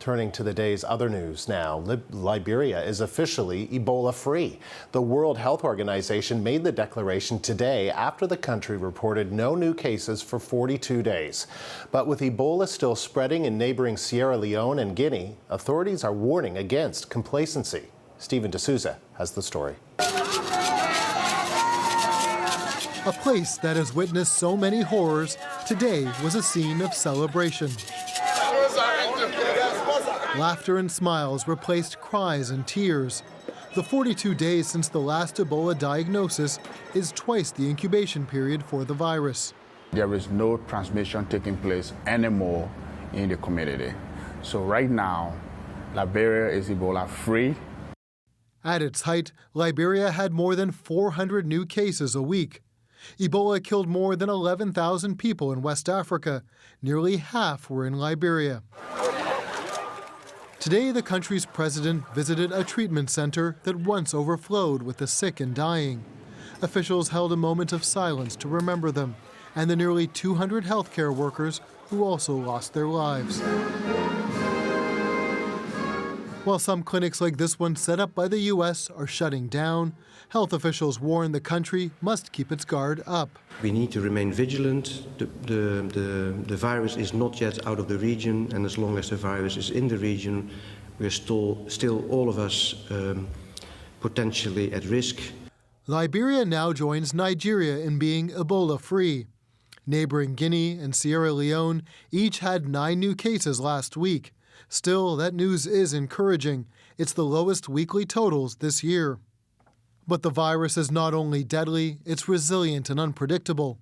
Turning to the day's other news now, Liberia is officially Ebola-free. The World Health Organization made the declaration today after the country reported no new cases for 42 days. But with Ebola still spreading in neighboring Sierra Leone and Guinea, authorities are warning against complacency. Stephen D'Souza has the story. A place that has witnessed so many horrors, today was a scene of celebration. Laughter and smiles replaced cries and tears. The 42 days since the last Ebola diagnosis is twice the incubation period for the virus. There is no transmission taking place anymore in the community. So right now, Liberia is Ebola-free. At its height, Liberia had more than 400 new cases a week. Ebola killed more than 11,000 people in West Africa. Nearly half were in Liberia. Today, the country's president visited a treatment center that once overflowed with the sick and dying. Officials held a moment of silence to remember them and the nearly 200 healthcare workers who also lost their lives. While some clinics like this one set up by the U.S. are shutting down, health officials warn the country must keep its guard up. We need to remain vigilant. The virus is not yet out of the region, and as long as the virus is in the region, we're still all of us potentially at risk. Liberia now joins Nigeria in being Ebola-free. Neighboring Guinea and Sierra Leone each had 9 new cases last week. Still, that news is encouraging. It's the lowest weekly totals this year. But the virus is not only deadly, it's resilient and unpredictable.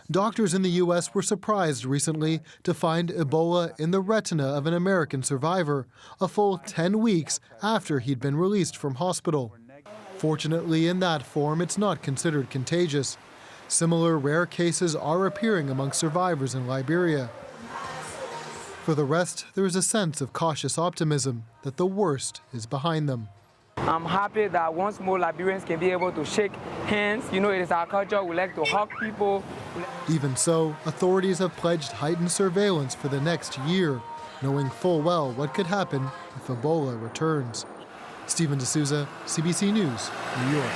Doctors in the U.S. were surprised recently to find Ebola in the retina of an American survivor, a full 10 weeks after he'd been released from hospital. Fortunately, in that form, it's not considered contagious. Similar rare cases are appearing among survivors in Liberia. For the rest, there is a sense of cautious optimism that the worst is behind them. I'm happy that once more Liberians can be able to shake hands. You know, it is our culture. We like to hug people. Even so, authorities have pledged heightened surveillance for the next year, knowing full well what could happen if Ebola returns. Stephen D'Souza, CBC News, New York.